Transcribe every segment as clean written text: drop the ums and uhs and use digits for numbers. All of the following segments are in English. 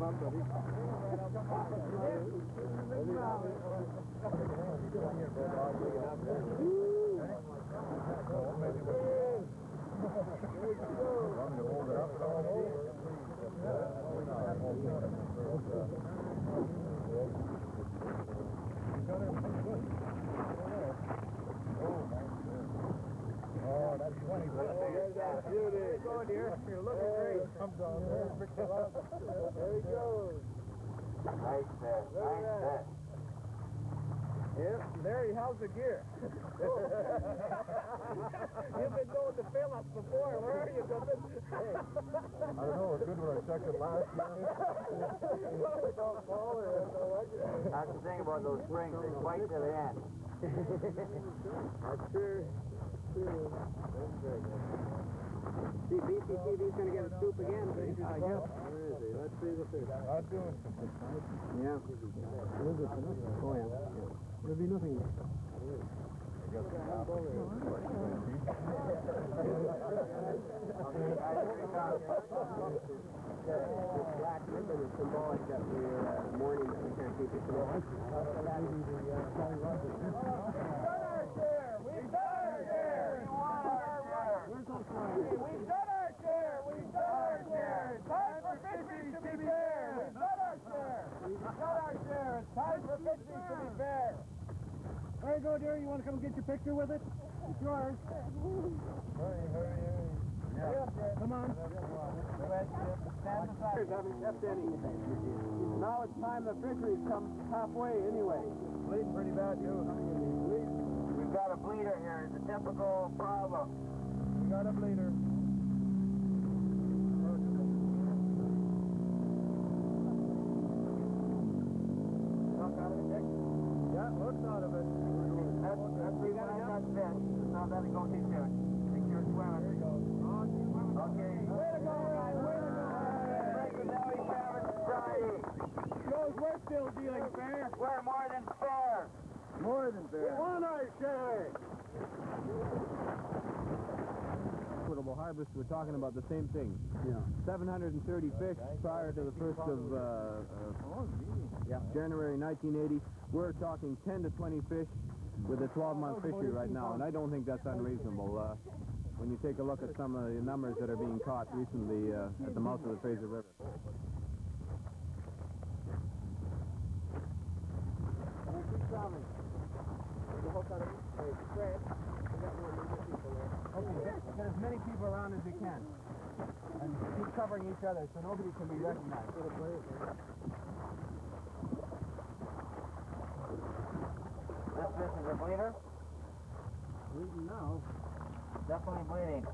somebody. Oh, that's 20. There you go, dear. You're looking great. Come down there. There he goes. Nice there. Nice there. Yeah, Larry, how's the gear? You've been going to Phillips before. Where are you going? I don't know. It's good when I checked it last year. That's the thing about those springs. They fight to the end. That's true. See, BCTV's going to get a scoop again. I guess. Where is he? Let's see the fish. Not doing Yeah. Oh, yeah. There'll be nothing there. This black ribbon is symbolic that we're mourning that we can't keep it today. We've done our share! We've done our share! Where's those flying? We've done our share! We've done our share! It's time for fisheries to be fair! We've done our share! We've done our share! It's time for fisheries to be fair! There you go, dear. You want to come and get your picture with it? It's yours. Come on. Haven't kept any. Now it's time the fisheries come halfway anyway. Bleeding pretty bad, too. We've got a bleeder here. It's a typical problem. We got a bleeder. Yeah, looks out of it. That's the one I got fish. Now let it go too soon. Think you're swimming. There you go. Okay. Way to go, Ryan! Way to go! Break the Valley Salmon Society. Shows we're still dealing fair. We're more than fair. More than fair. We want our share. Equitable harvest, we're talking about the same thing. Yeah. 730 fish prior to the 1st of January 1980. We're talking 10 to 20 fish with a 12-month fishery right now, and I don't think that's unreasonable. When you take a look at some of the numbers that are being caught recently at the mouth of the Fraser River. Okay, get as many people around as you can. And keep covering each other so nobody can be recognized. This fish is a bleeder. Bleeding now. Definitely bleeding.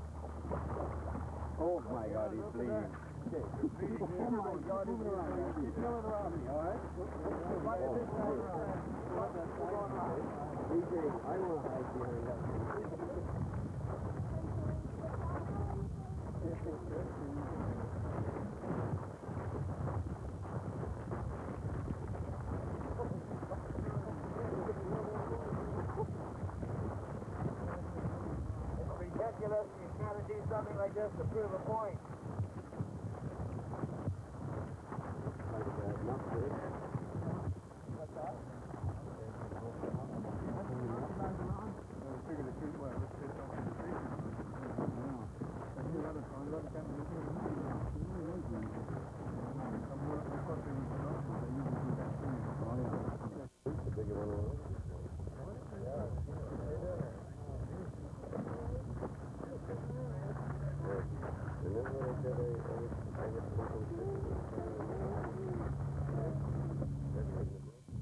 Oh, my God, he's bleeding. Okay. Oh, my God, he's moving around. Keep milling around me, all right? DJ, I want to hide behind that. It's ridiculous. You've got to do something like this to prove a point.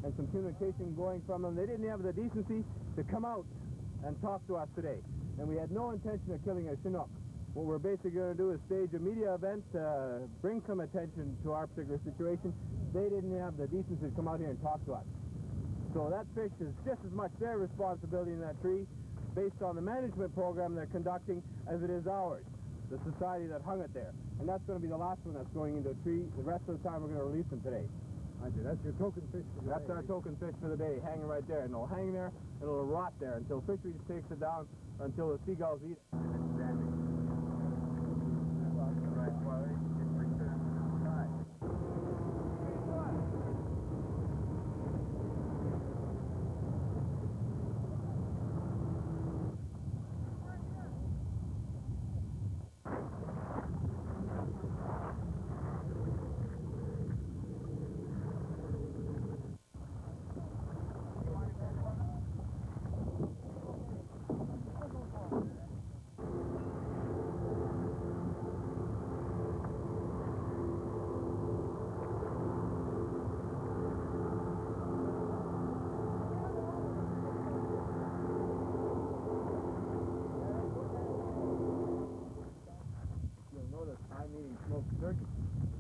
And some communication going from them. They didn't have the decency to come out and talk to us today. And we had no intention of killing a Chinook. What we're basically going to do is stage a media event to bring some attention to our particular situation. They didn't have the decency to come out here and talk to us. So that fish is just as much their responsibility in that tree, based on the management program they're conducting, as it is ours, the society that hung it there. And that's going to be the last one that's going into a tree. The rest of the time we're going to release them today. That's your token fish for the That's our token fish for the day, hanging right there. And it'll hang there, and it'll rot there until fisheries takes it down, or until the seagulls eat it.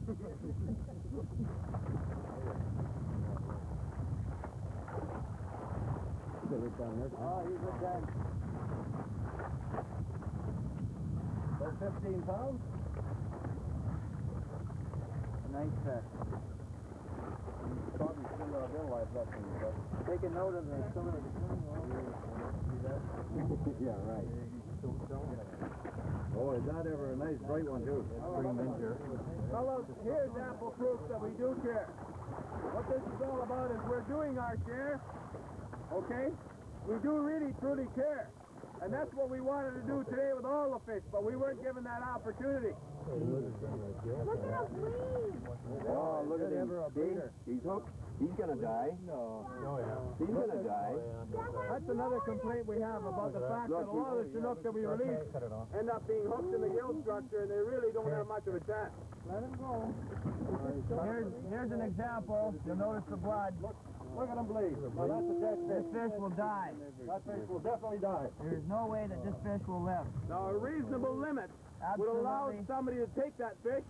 Oh, he's a 10. About 15 pounds? A nice fish. Probably still a real life left in you, but take a note of some of the yeah, right. Oh, is that ever a nice bright one, too? Green ginger. Fellows, here's ample proof that we do care. What this is all about is we're doing our share, okay? We do really, truly care. And that's what we wanted to do today with all the fish, but we weren't given that opportunity. Look at him bleed. Oh, look at him. He's hooked. He's gonna die. No. Oh, yeah. He's gonna die. That's another complaint we have about the fact that a lot of the Chinook that we release end up being hooked in the gill structure, and they really don't have much of a chance. Let him go. Here's an example. You'll notice the blood. Look at him bleed. Now that's a dead This fish. fish will die. That fish will definitely die. There's no way that this fish will live. Now, a reasonable limit would allow somebody to take that fish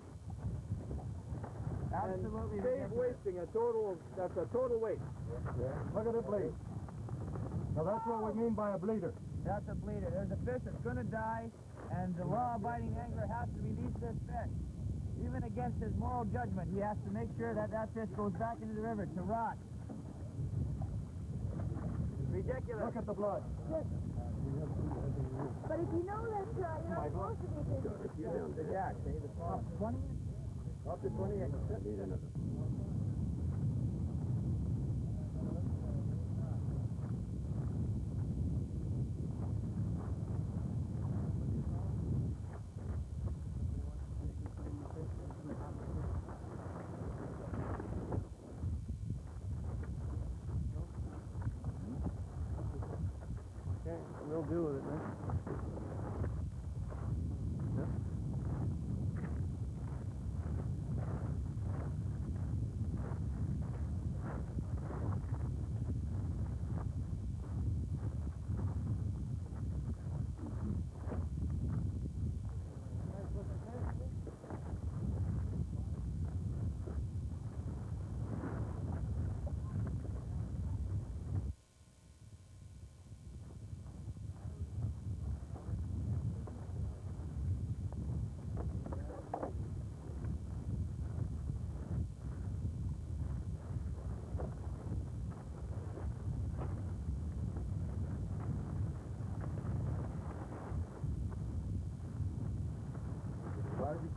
and save wasting that's a total waste. Look at it bleed. Now that's what we mean by a bleeder. That's a bleeder. There's a fish that's going to die, and the law-abiding angler has to release this fish. Even against his moral judgment, he has to make sure that that fish goes back into the river to rot. Ridiculous. Look at the blood. But if you know that you're not supposed to be fishing. The jack, see, the small. 20 inches. Up to 20 inches. Okay, we'll deal with it, man.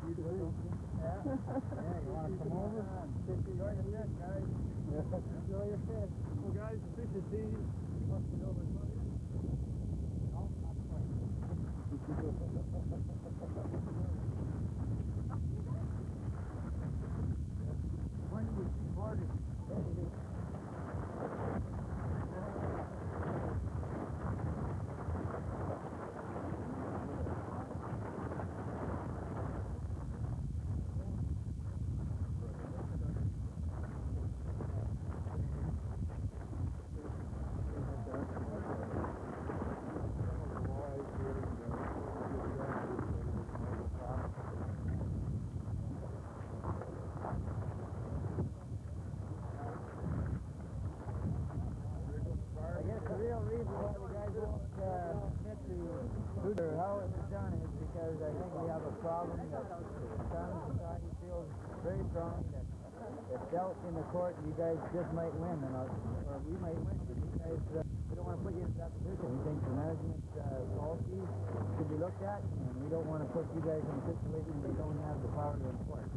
Yeah, you want to come over? Enjoy your fish, guys. Enjoy your fish. Well, guys, the fish is seized. Must be over. No, not When we boarded. How it was done is because I think we have a problem that the Common Society feels very strong that if dealt in the court, you guys just might win, or we might win. But you guys, we don't want to put you in that position. We think the management policies should be looked at, and we don't want to put you guys in a situation where you don't have the power to enforce.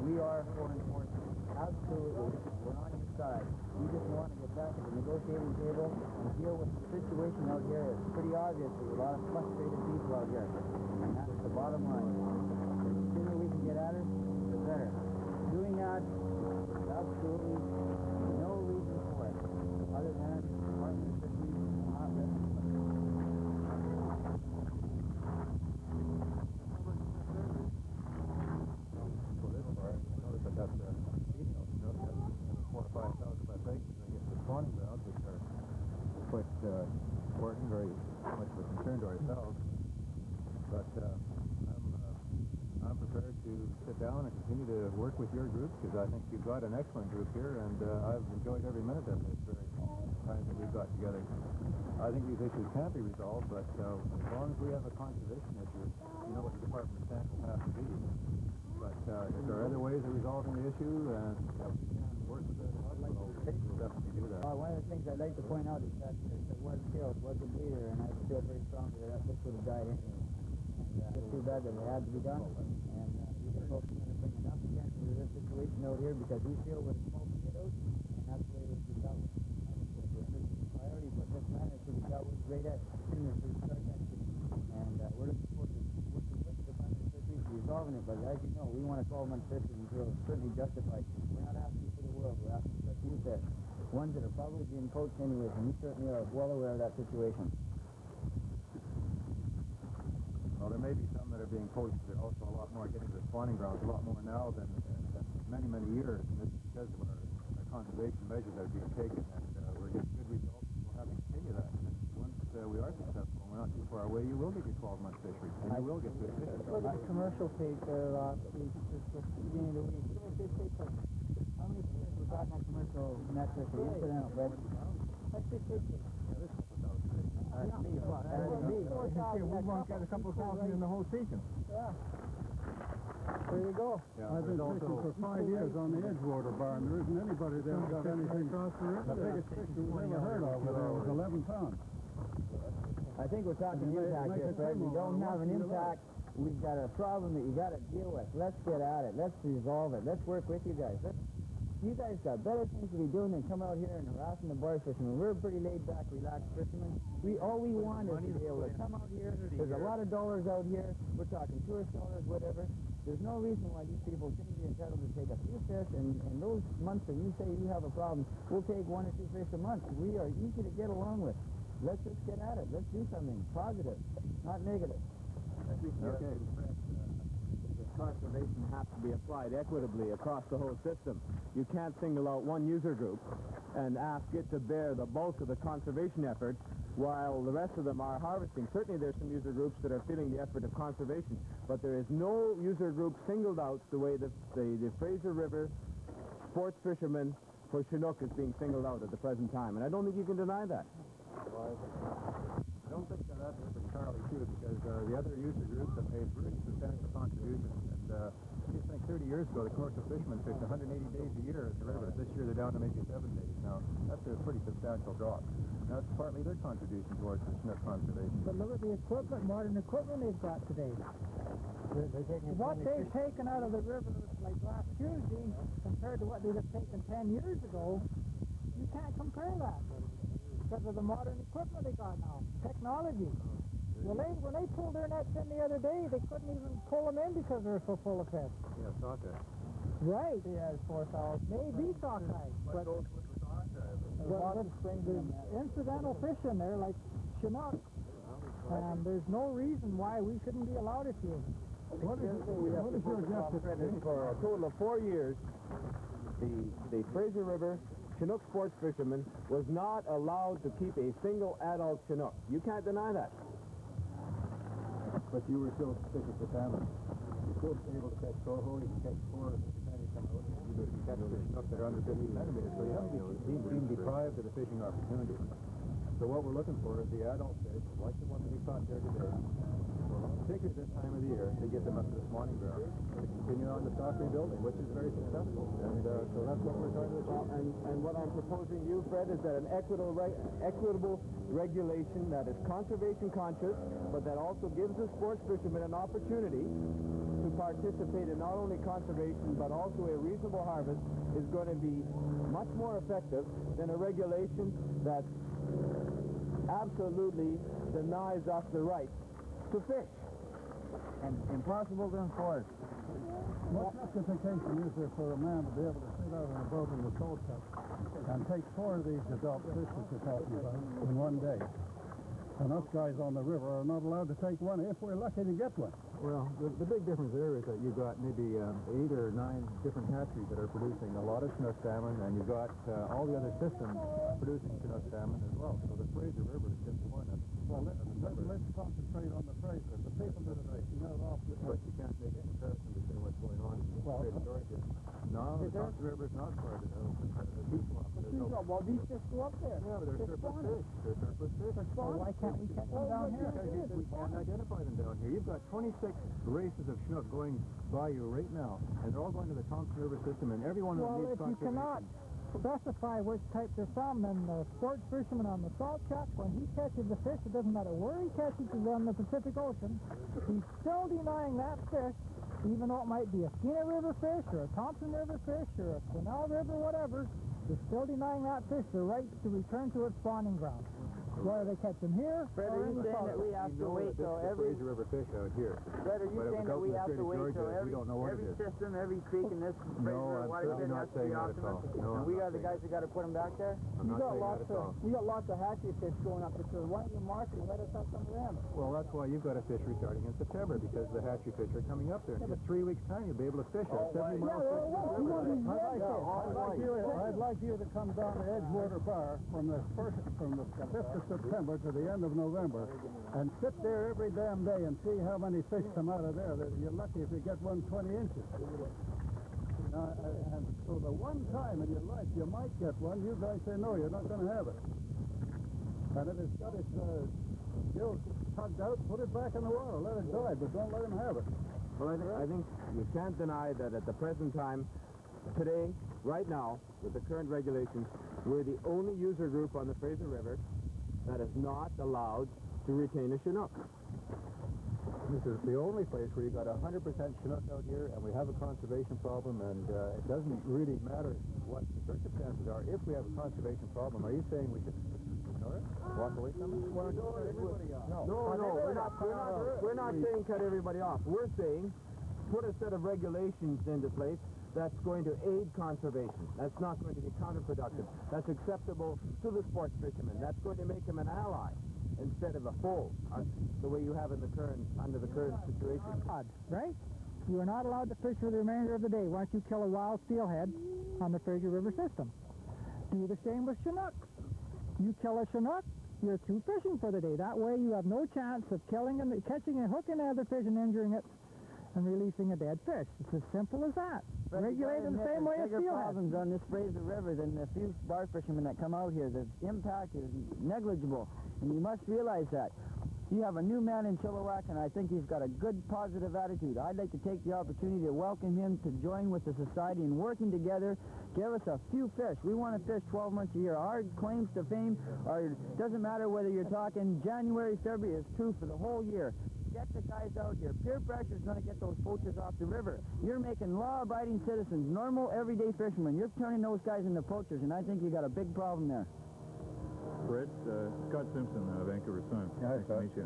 We are for enforcement. Absolutely. We're on your side. We just want to get back at the negotiating table and deal with the situation out here. It's pretty obvious there's a lot of frustrated people out here. And that's the bottom line. The sooner we can get at it, the better. Doing that, there's absolutely no reason for it, other than the Department of Fisheries will not let us do it. Important, very much of a concern to ourselves, but I'm prepared to sit down and continue to work with your group, because I think you've got an excellent group here, and I've enjoyed every minute of this very time that we've got together. I think these issues can be resolved, but as long as we have a conservation issue, you know what the Department of State will have to be. But if there are other ways of resolving the issue, and we can work with it, we'll definitely do that. One of the things I'd like to point out is that fish that was killed was a bleeder, and I feel very strongly that this would have died anyway. And it's too bad that it had to be done. And these folks are going to bring enough attention to this situation out here because we feel we're small potatoes, and that's the way it should be dealt with. The priority for this matter should be dealt with right at soon as we start next week. And we're looking forward to working with the Department of Fishery to resolving it. But as you know, we want a 12-month fishery and feel certainly justified. We're not asking for the world. We're asking for a few fish, ones that are probably being poached anyways, and we certainly are well aware of that situation. Well, there may be some that are being poached. There are also a lot more getting to the spawning grounds, a lot more now than many, many years. And this is because of our conservation measures that are being taken, and we're getting good results. We'll have to continue that. And once we are successful, and we're not too far away, you will get your 12-month fishery, and you will get good fish. That commercial take there last week, just at the beginning of the week, how many fish was that in that commercial net fishery? Incidental, Fred? That's just big fish. We won't get a couple thousand in the whole season. Yeah. There you go. Yeah, I've been fishing for 5 years on the Edgewater bar, and there isn't anybody there who got anything across the river. The biggest fish we've ever heard of was 11 pounds. I think we're talking impact here, Fred. We don't have an impact. We've got a problem that you got to deal with. Let's get at it. Let's resolve it. Let's work with you guys. You guys got better things to be doing than come out here and harassing the bar fishermen. We're pretty laid-back, relaxed fishermen. All we want is to be able to come out here. There's a lot of dollars out here. We're talking tourist dollars, whatever. There's no reason why these people shouldn't be entitled to take a few fish, and those months that you say you have a problem, we'll take 1 or 2 fish a month. We are easy to get along with. Let's just get at it. Let's do something positive, not negative. Okay. Conservation has to be applied equitably across the whole system. You can't single out one user group and ask it to bear the bulk of the conservation effort while the rest of them are harvesting. Certainly there's some user groups that are feeling the effort of conservation, but there is no user group singled out the way the Fraser River sports fishermen for Chinook is being singled out at the present time, and I don't think you can deny that. I don't think that's entirely true, because the other user groups have made really substantial contributions. And you think 30 years ago, the commercial fishermen fished 180 days a year in the river. This year, they're down to maybe 7 days. Now, that's a pretty substantial drop. And that's partly their contribution towards the Chinook conservation. But look at the equipment, modern equipment they've got today. What they've taken out of the river, like last Tuesday, compared to what they'd have taken 10 years ago, you can't compare that. Because of the modern equipment they got now, technology. When they pulled their nets in the other day, they couldn't even pull them in because they were so full of fish. Yeah, sockeye. Right. He has 4,000. Maybe sockeye. But goes with the sockeye? there's incidental fish in there like Chinook. And there's no reason why we shouldn't be allowed to use them. What is your justification? For a total of 4 years, the Fraser River Chinook sports fisherman was not allowed to keep a single adult Chinook. You can't deny that. But you were still fishing for salmon. You're still able to catch coho, you can catch four every time you come out. You can catch the Chinook that are under 50 centimeters, so you haven't been deprived of the fishing opportunity. So what we're looking for is the adult fish, like the one that we caught there today, particularly this time of the year, to get them up to the spawning ground, to continue on the stock rebuilding, which is very successful. And so that's what we're trying to achieve. And what I'm proposing to you, Fred, is that an equitable regulation that is conservation conscious, but that also gives the sports fishermen an opportunity to participate in not only conservation, but also a reasonable harvest, is going to be much more effective than a regulation that absolutely denies us the right to fish. And impossible to enforce. What justification is there for a man to be able to sit out on a boat in the salt cup and take 4 of these adult fish that you're talking about in one day? And us guys on the river are not allowed to take one if we're lucky to get one. Well, the big difference there is that you've got maybe 8 or 9 different hatcheries that are producing a lot of Chinook salmon, and you've got all the other systems producing Chinook salmon as well. So the Fraser River is just one of Well, let's concentrate on the Fraser. The people that are fishing out off the but you can't make a comparison between going on. Well, No, the Thompson River is not part of the sea swamp. Well, these fish go up there. Yeah, but they're surplus fish. They're surplus fish. Well, why can't we catch them down here? Because we can't identify them down here. You've got 26 races of Chinook going by you right now, and they're all going to the Thompson River system, and every one of them needs Well, if you cannot specify which types are from, then the sports fisherman on the salt chuck, when he catches the fish, it doesn't matter where he catches it on the Pacific Ocean, he's still denying that fish, even though it might be a Skeena River fish or a Thompson River fish or a Canal River, whatever, he's still denying that fish the right to return to its spawning ground. Whether they catch them here Fred, or are in you the saying that we have to wait till every... Fraser River fish out here. Fred, are you But if saying it's that out we in the have state to of wait Georgia, till we every, don't know what every it is. system, every creek in this Fraser I'm watershed not has to saying be that off at all. No, and I'm we not are the saying guys that got to put them back there? I'm not saying that at all. We got lots of hatchery fish going up because why don't you mark it and let us have some of them? Well, that's why you've got a fishery starting in September, because the hatchery fish are coming up there. In just 3 weeks' time, you'll be able to fish it. 70 miles I'd like you to come down to Edgewater Bar from the 5th of September to the end of November and sit there every damn day and see how many fish come out of there. You're lucky if you get 120 inches. And so the one time in your life you might get one, you guys say, no, you're not going to have it. And if it's got its gills tugged out, put it back in the water, let it die, but don't let him have it. Well, I think you can't deny that at the present time, today, right now, with the current regulations, we're the only user group on the Fraser River that is not allowed to retain a Chinook. This is the only place where you've got 100% Chinook out here, and we have a conservation problem, and it doesn't really matter what the circumstances are. If we have a conservation problem, are you saying we should ignore it? Walk away from it? No, we're not saying cut everybody off. We're saying put a set of regulations into place that's going to aid conservation. That's not going to be counterproductive. That's acceptable to the sports fisherman. That's going to make him an ally instead of a foe, the way you have in the under the current situation. Right? You are not allowed to fish for the remainder of the day once you kill a wild steelhead on the Fraser River system. Do the same with Chinook. You kill a Chinook, you're through fishing for the day. That way you have no chance of killing and catching and hooking another fish and injuring it and releasing a dead fish. It's as simple as that. Regulate in the same way as steelhead. Problems on this Fraser River than the few bar fishermen that come out here. The impact is negligible, and you must realize that. You have a new man in Chilliwack, and I think he's got a good, positive attitude. I'd like to take the opportunity to welcome him to join with the society and working together, give us a few fish. We want to fish 12 months a year. Our claims to fame doesn't matter whether you're talking January, February, it's true for the whole year. Get the guys out here. Peer pressure is going to get those poachers off the river. You're making law-abiding citizens, normal, everyday fishermen. You're turning those guys into poachers, and I think you got a big problem there. Fred, Scott Simpson, Vancouver Sun. Nice to meet you.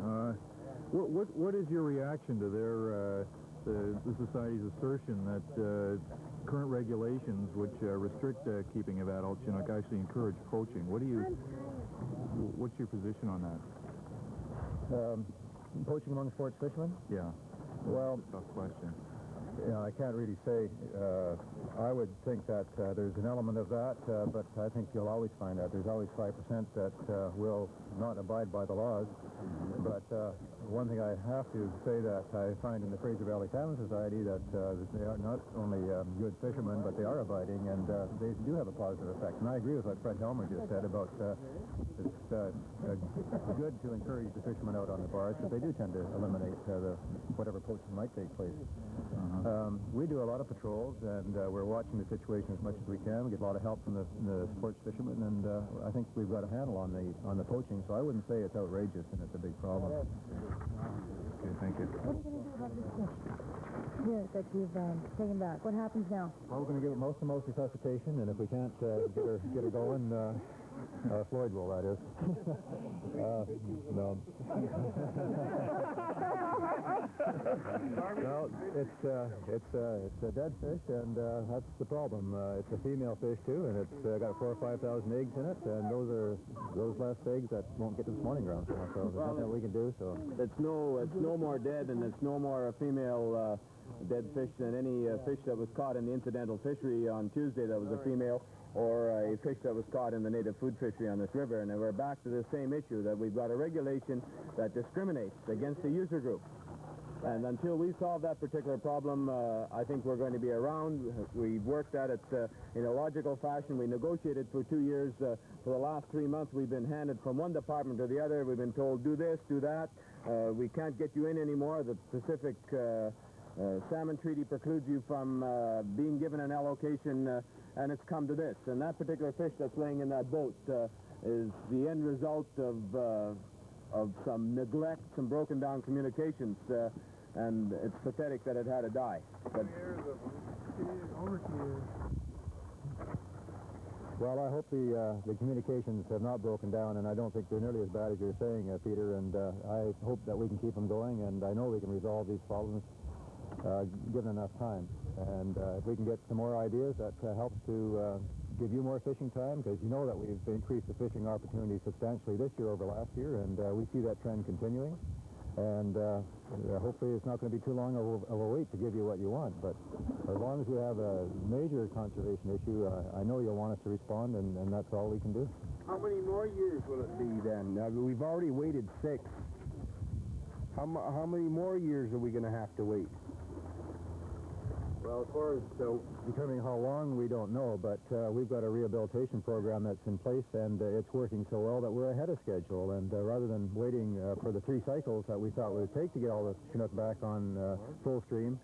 What is your reaction to their the Society's assertion that current regulations, which restrict keeping of adult Chinook, actually encourage poaching? What's your position on that? Poaching among sports fishermen? Yeah. Well, tough question. I can't really say. I would think that there's an element of that, but I think you'll always find that there's always 5% that will not abide by the laws. But one thing I have to say that I find in the Fraser Valley Salmon Society that they are not only good fishermen, but they are abiding, and they do have a positive effect. And I agree with what Fred Helmer just said about it's good to encourage the fishermen out on the bars, but they do tend to eliminate whatever poaching might take place. We do a lot of patrols, and we're watching the situation as much as we can. We get a lot of help from the sports fishermen, and I think we've got a handle on the poaching, so I wouldn't say it's outrageous and it's a big problem. Okay, thank you. What are you going to do about this fish here that you've taken back? What happens now? Well, we're going to give it most resuscitation, and if we can't get her going, Floyd will, that is. No. Well, it's a dead fish, and that's the problem. It's a female fish too, and it's got 4,000 or 5,000 eggs in it, and those last eggs that won't get to the spawning ground. So there's nothing that we can do. So it's no more dead, and it's no more a female dead fish than any fish that was caught in the incidental fishery on Tuesday that was a female, or a fish that was caught in the native food fishery on this river. And then we're back to the same issue, that we've got a regulation that discriminates against the user group. And until we solve that particular problem, I think we're going to be around. We've worked at it in a logical fashion. We negotiated for 2 years. For the last 3 months, we've been handed from one department to the other. We've been told, do this, do that. We can't get you in anymore. The Pacific Salmon Treaty precludes you from being given an allocation, and it's come to this. And that particular fish that's laying in that boat is the end result of some neglect, some broken down communications, and it's pathetic that it had to die. But well, I hope the communications have not broken down, and I don't think they're nearly as bad as you're saying, Peter, and I hope that we can keep them going, and I know we can resolve these problems given enough time. And if we can get some more ideas, that helps to give you more fishing time, because you know that we've increased the fishing opportunities substantially this year over last year, and we see that trend continuing. And hopefully it's not going to be too long of a wait to give you what you want. But as long as we have a major conservation issue, I know you'll want us to respond, and that's all we can do. How many more years will it be then? We've already waited 6. How many more years are we going to have to wait? Well, as far as determining how long, we don't know, but we've got a rehabilitation program that's in place, and it's working so well that we're ahead of schedule. And rather than waiting for the 3 cycles that we thought it would take to get all the Chinook back on full stream,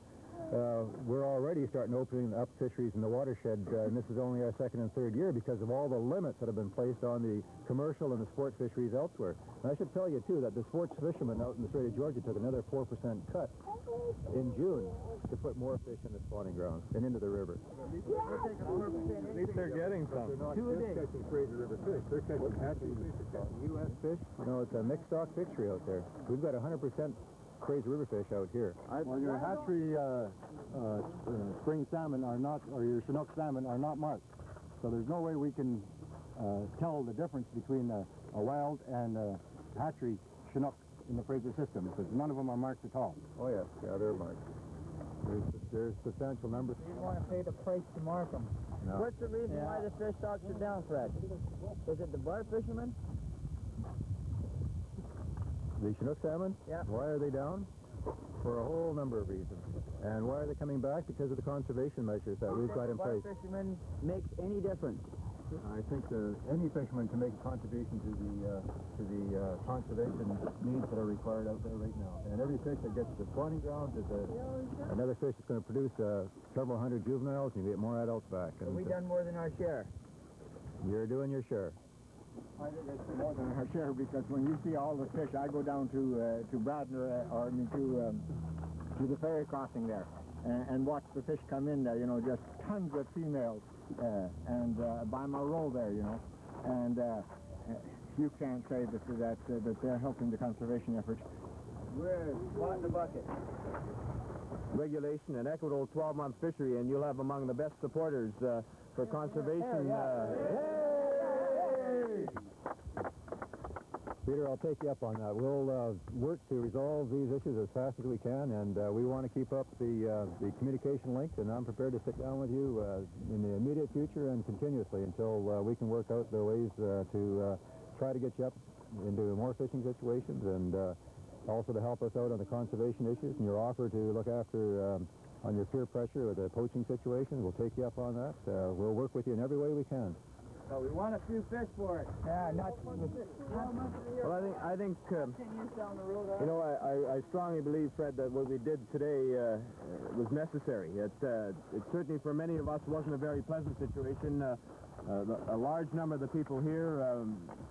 we're already starting opening up fisheries in the watershed, and this is only our 2nd and 3rd year because of all the limits that have been placed on the commercial and the sports fisheries elsewhere. And I should tell you, too, that the sports fishermen out in the Strait of Georgia took another 4% cut in June to put more fish in the spawning grounds and into the river. at least they're getting some. They're not just catching Fraser River fish. They're catching hatchery fish. They're catching U.S. fish. You know, it's a mixed stock fishery out there. We've got 100% Fraser River fish out here. Well, your hatchery spring salmon are not, or your Chinook salmon are not marked. So there's no way we can tell the difference between a wild and a hatchery Chinook in the Fraser system, because none of them are marked at all. Oh, yes. Yeah, they're marked. There's substantial numbers. You want to pay the price to mark them. No. What's the reason why the fish stocks are down, Fred? Is it the bar fishermen? The Chinook salmon? Yeah. Why are they down? For a whole number of reasons. And why are they coming back? Because of the conservation measures that we've got in place. Bar fishermen makes any difference? I think any fisherman can make a contribution to the conservation needs that are required out there right now. And every fish that gets to the spawning grounds is another fish that's going to produce several hundred juveniles, and you get more adults back. And we done more than our share. You're doing your share. I think it's more than our share, because when you see all the fish, I go down to Bradner, to the ferry crossing there, and watch the fish come in there. You know, just tons of females, and by my roll there, you know, and you can't say that they're helping the conservation effort. We're spot in the bucket. Regulation, an equitable 12-month fishery, and you'll have among the best supporters for conservation. Peter, I'll take you up on that. We'll work to resolve these issues as fast as we can, and we want to keep up the communication links, and I'm prepared to sit down with you in the immediate future and continuously until we can work out the ways to try to get you up into more fishing situations, and also to help us out on the conservation issues. And your offer to look after on your peer pressure with the poaching situation, we'll take you up on that. We'll work with you in every way we can. Well, we want a few fish for it. Yeah, not. Well, I think you know, I strongly believe, Fred, that what we did today was necessary. It certainly, for many of us, wasn't a very pleasant situation. A large number of the people here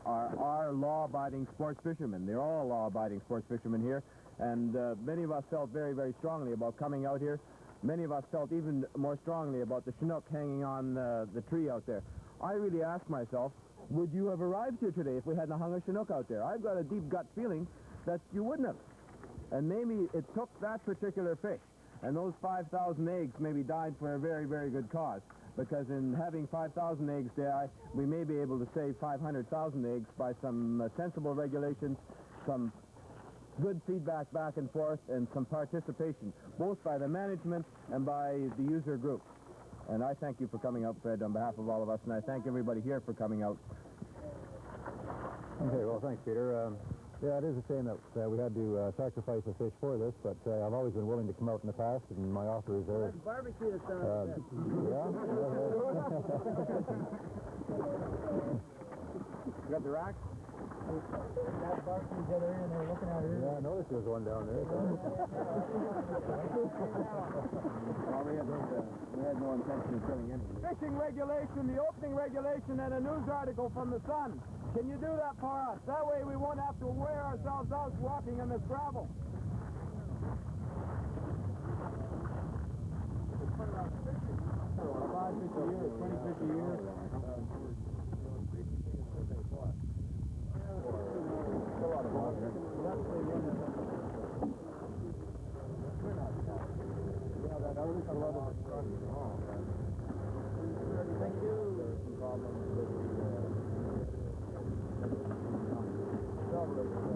are law-abiding sports fishermen. They're all law-abiding sports fishermen here, and many of us felt very, very strongly about coming out here. Many of us felt even more strongly about the Chinook hanging on the tree out there. I really asked myself, would you have arrived here today if we hadn't hung a Chinook out there? I've got a deep gut feeling that you wouldn't have. And maybe it took that particular fish, and those 5,000 eggs maybe died for a very, very good cause. Because in having 5,000 eggs die, we may be able to save 500,000 eggs by some sensible regulations, some good feedback back and forth, and some participation, both by the management and by the user group. And I thank you for coming out, Fred, on behalf of all of us, and I thank everybody here for coming out. Okay, well, thanks, Peter. Yeah, it is a shame that we had to sacrifice a fish for this, but I've always been willing to come out in the past, and my offer is there. Let's barbecue the son. Yeah? You got the rack? That barbecue's the other end, they're looking at her. Yeah, I noticed there's one down there. Well, we had no intention of killing anything. Fishing regulation, the opening regulation, and a news article from the Sun. Can you do that for us? That way we won't have to wear ourselves out walking on this gravel. $5 fish a year, 20 fish a year. A lot of water. Yeah, that other a lot of thank you. There's some problems with the